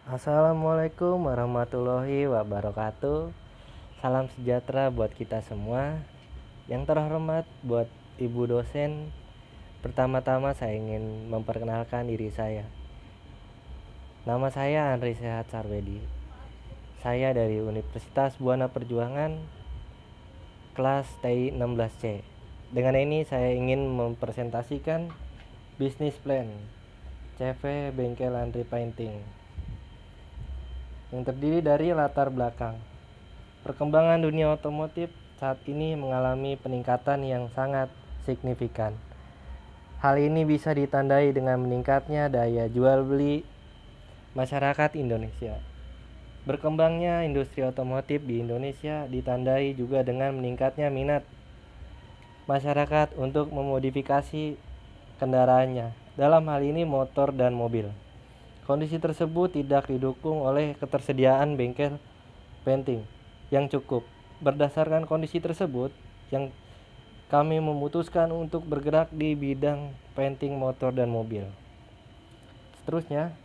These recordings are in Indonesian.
Assalamualaikum warahmatullahi wabarakatuh. Salam sejahtera buat kita semua. Yang terhormat buat Ibu dosen. Pertama-tama saya ingin memperkenalkan diri saya. Nama saya Andri Sehat Sarwedi. Saya dari Universitas Buana Perjuangan, kelas TI 16C. Dengan ini saya ingin mempresentasikan bisnis plan CV Bengkel Andri Painting yang terdiri dari latar belakang. Perkembangan dunia otomotif saat ini mengalami peningkatan yang sangat signifikan. Hal ini bisa ditandai dengan meningkatnya daya jual beli masyarakat Indonesia. Berkembangnya industri otomotif di Indonesia ditandai juga dengan meningkatnya minat masyarakat untuk memodifikasi kendaraannya, dalam hal ini motor dan mobil. Kondisi tersebut tidak didukung oleh ketersediaan bengkel painting yang cukup. Berdasarkan kondisi tersebut, yang kami memutuskan untuk bergerak di bidang painting motor dan mobil. Seterusnya,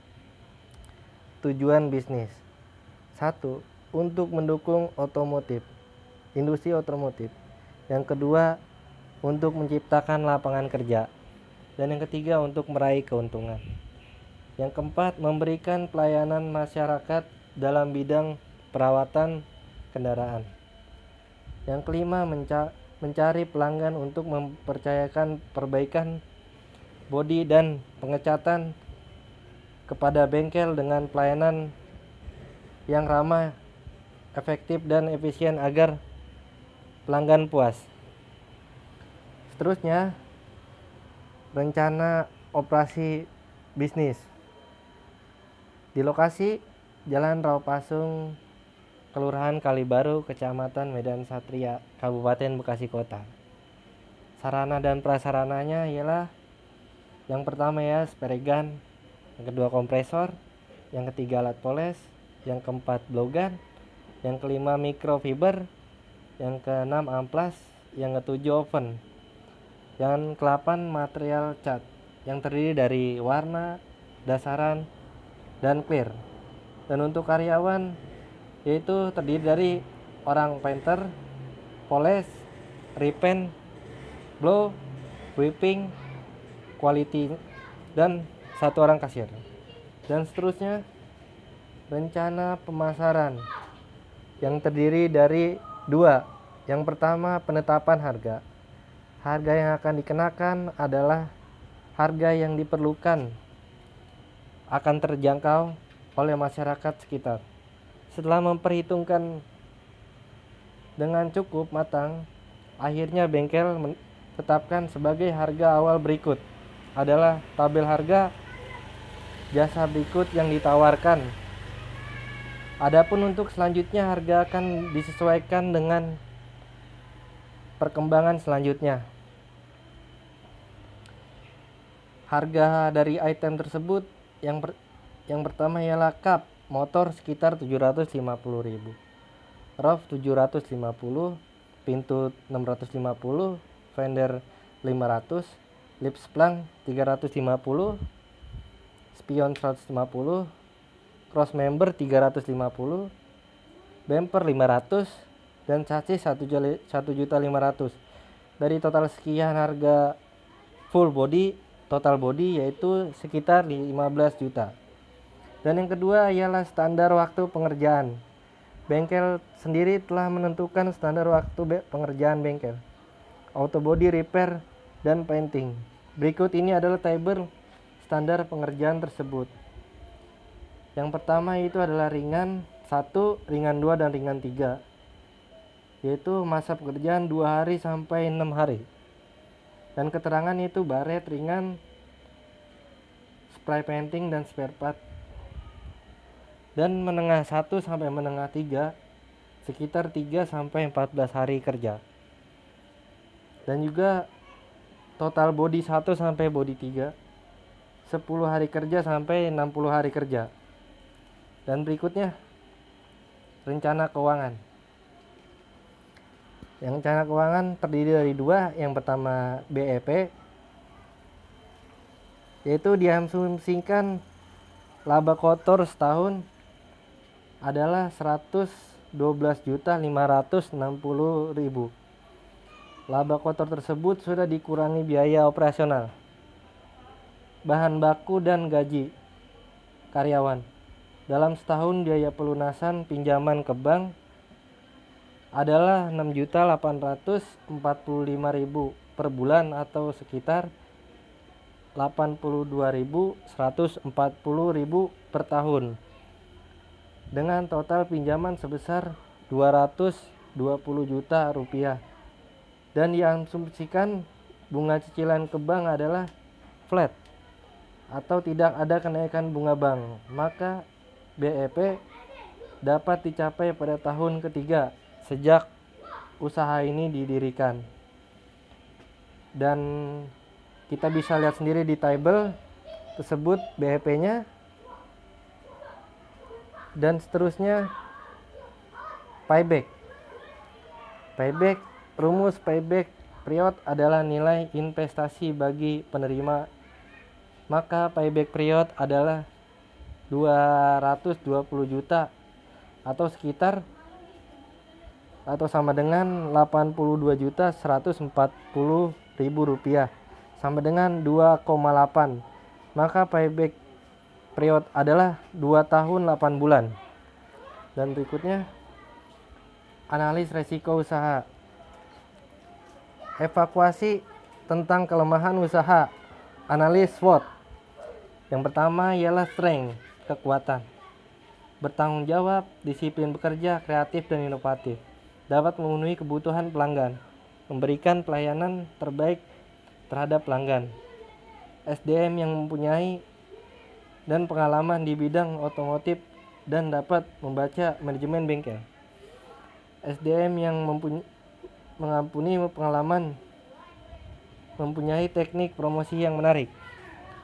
tujuan bisnis. 1. Untuk mendukung otomotif, industri otomotif. Yang kedua, untuk menciptakan lapangan kerja. Dan yang ketiga, untuk meraih keuntungan. Yang keempat, memberikan pelayanan masyarakat dalam bidang perawatan kendaraan. Yang kelima, mencari pelanggan untuk mempercayakan perbaikan bodi dan pengecatan kepada bengkel dengan pelayanan yang ramah, efektif dan efisien agar pelanggan puas. Seterusnya, rencana operasi bisnis. Di lokasi Jalan Raupasung, Kelurahan Kalibaru, Kecamatan Medan Satria, Kabupaten Bekasi Kota. Sarana dan prasarananya ialah yang pertama spray gun, yang kedua kompresor, yang ketiga alat poles, yang keempat blow gun, yang kelima microfiber, yang keenam amplas, yang ketujuh oven, yang kedelapan material cat yang terdiri dari warna, dasaran, dan clear. Dan untuk karyawan yaitu terdiri dari orang painter, poles, repaint, blow, whipping, quality, dan satu orang kasir. Dan seterusnya, rencana pemasaran yang terdiri dari dua. Yang pertama, penetapan harga. Harga yang akan dikenakan adalah harga yang diperlukan akan terjangkau oleh masyarakat sekitar. Setelah memperhitungkan dengan cukup matang, akhirnya bengkel menetapkan sebagai harga awal berikut adalah tabel harga jasa berikut yang ditawarkan. Adapun untuk selanjutnya harga akan disesuaikan dengan perkembangan selanjutnya. Harga dari item tersebut yang pertama ialah kap motor sekitar 750.000, roof 750, pintu 650, fender 500, lip splang 350, spion 150, cross member 350, bumper 500, dan chassis 1.500.000. Dari total sekian harga full body, total body yaitu sekitar 15 juta. Dan yang kedua ialah standar waktu pengerjaan. Bengkel sendiri telah menentukan standar waktu pengerjaan bengkel, auto body repair, dan painting. Berikut ini adalah tabel standar pengerjaan tersebut. Yang pertama itu adalah ringan 1, ringan 2, dan ringan 3, yaitu masa pekerjaan 2 hari sampai 6 hari. Dan keterangan itu baret ringan, spray painting, dan spare part. Dan menengah 1 sampai menengah 3 sekitar 3 sampai 14 hari kerja. Dan juga total body 1 sampai body 3 10 hari kerja sampai 60 hari kerja. Dan berikutnya rencana keuangan. Yang rencana keuangan terdiri dari dua. Yang pertama BEP, yaitu diasumsikan laba kotor setahun adalah 112.560.000. Laba kotor tersebut sudah dikurangi biaya operasional, bahan baku dan gaji karyawan. Dalam setahun biaya pelunasan pinjaman ke bank adalah 6.845.000 per bulan atau sekitar 82.140.000 per tahun, dengan total pinjaman sebesar 220 juta rupiah, dan diasumsikan bunga cicilan ke bank adalah flat atau tidak ada kenaikan bunga bank, maka BEP dapat dicapai pada tahun ketiga sejak usaha ini didirikan. Dan kita bisa lihat sendiri di table tersebut BEP-nya, dan seterusnya payback. Rumus payback period adalah nilai investasi bagi penerima, maka payback period adalah 220 juta atau sekitar atau sama dengan 82.140.000 rupiah, sama dengan 2,8. Maka payback period adalah 2 tahun 8 bulan. Dan berikutnya analis resiko usaha. Evakuasi tentang kelemahan usaha. Analis SWOT. Yang pertama ialah strength, kekuatan. Bertanggung jawab, disiplin bekerja, kreatif dan inovatif. Dapat memenuhi kebutuhan pelanggan. Memberikan pelayanan terbaik terhadap pelanggan. SDM yang mempunyai dan pengalaman di bidang otomotif dan dapat membaca manajemen bengkel. SDM yang mengampuni pengalaman, mempunyai teknik promosi yang menarik.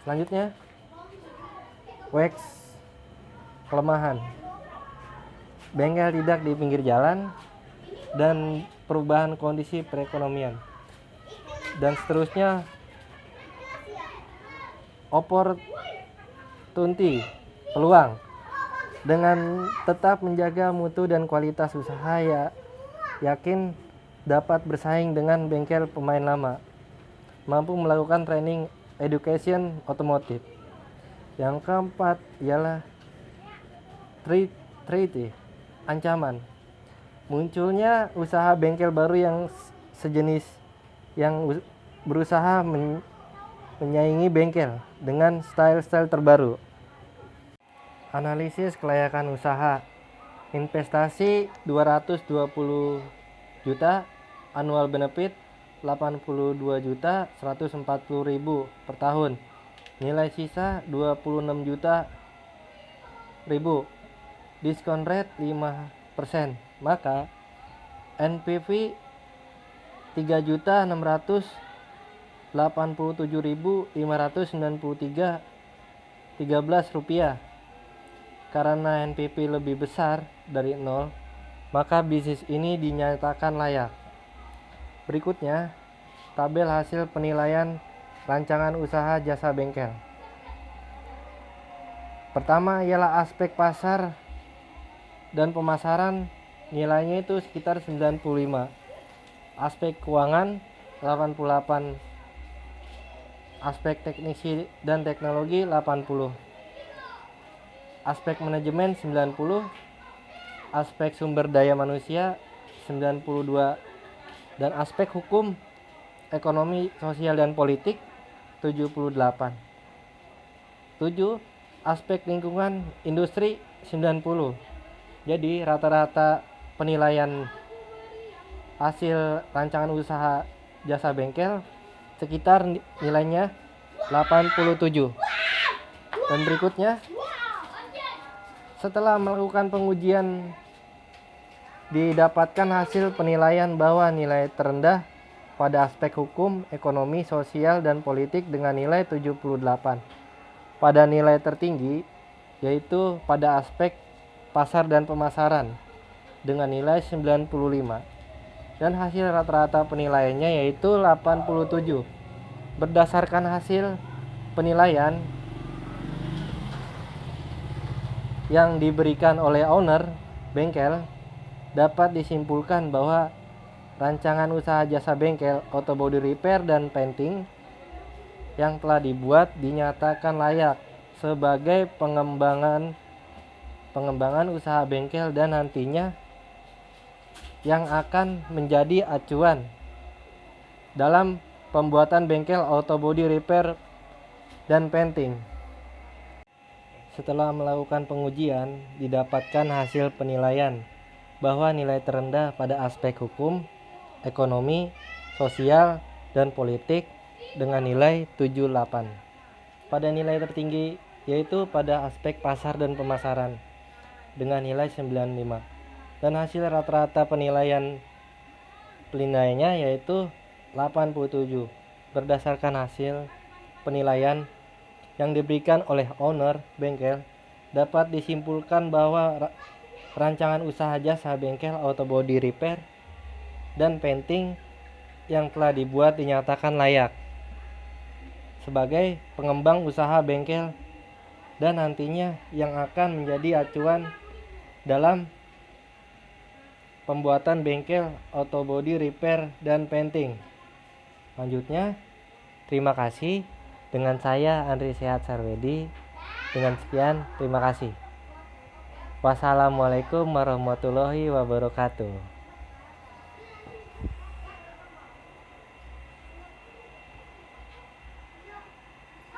Selanjutnya, wax, kelemahan. Bengkel tidak di pinggir jalan dan perubahan kondisi perekonomian. Dan seterusnya, opportunity, peluang. Dengan tetap menjaga mutu dan kualitas usaha, yakin dapat bersaing dengan bengkel pemain lama. Mampu melakukan training education otomotif. Yang keempat ialah threat, ancaman. Munculnya usaha bengkel baru yang sejenis yang berusaha menyaingi bengkel dengan style-style terbaru. Analisis kelayakan usaha. Investasi 220 juta, annual benefit 82.140.000 per tahun. Nilai sisa 26 juta ribu. Diskon rate 5%. Maka NPV 3.687.593 rupiah. Karena NPV lebih besar dari 0, maka bisnis ini dinyatakan layak. Berikutnya, tabel hasil penilaian rancangan usaha jasa bengkel. Pertama ialah aspek pasar dan pemasaran, nilainya itu sekitar 95. Aspek keuangan 88. Aspek teknisi dan teknologi 80. Aspek manajemen 90. Aspek sumber daya manusia 92. Dan aspek hukum, ekonomi, sosial dan politik 78. 7. Aspek lingkungan industri 90. Jadi rata-rata penilaian hasil rancangan usaha jasa bengkel sekitar nilainya 87. Dan berikutnya, setelah melakukan pengujian, didapatkan hasil penilaian bahwa nilai terendah pada aspek hukum, ekonomi, sosial, dan politik dengan nilai 78. Pada nilai tertinggi, yaitu pada aspek pasar dan pemasaran dengan nilai 95. Dan hasil rata-rata penilaiannya yaitu 87. Berdasarkan hasil penilaian, yang diberikan oleh owner bengkel, dapat disimpulkan bahwa rancangan usaha jasa bengkel auto body repair dan painting yang telah dibuat dinyatakan layak sebagai pengembangan usaha bengkel dan nantinya yang akan menjadi acuan dalam pembuatan bengkel auto body repair dan painting. Setelah melakukan pengujian, didapatkan hasil penilaian bahwa nilai terendah pada aspek hukum, ekonomi, sosial, dan politik dengan nilai 78. Pada nilai tertinggi yaitu pada aspek pasar dan pemasaran dengan nilai 95. Dan hasil rata-rata penilaiannya yaitu 87. Berdasarkan hasil penilaian yang diberikan oleh owner bengkel, dapat disimpulkan bahwa rancangan usaha jasa bengkel auto body repair dan painting yang telah dibuat dinyatakan layak sebagai pengembang usaha bengkel dan nantinya yang akan menjadi acuan dalam pembuatan bengkel auto body repair dan painting. Lanjutnya, terima kasih. Dengan saya Andri Sehat Sarwedi. Dengan sekian, terima kasih. Wassalamualaikum warahmatullahi wabarakatuh.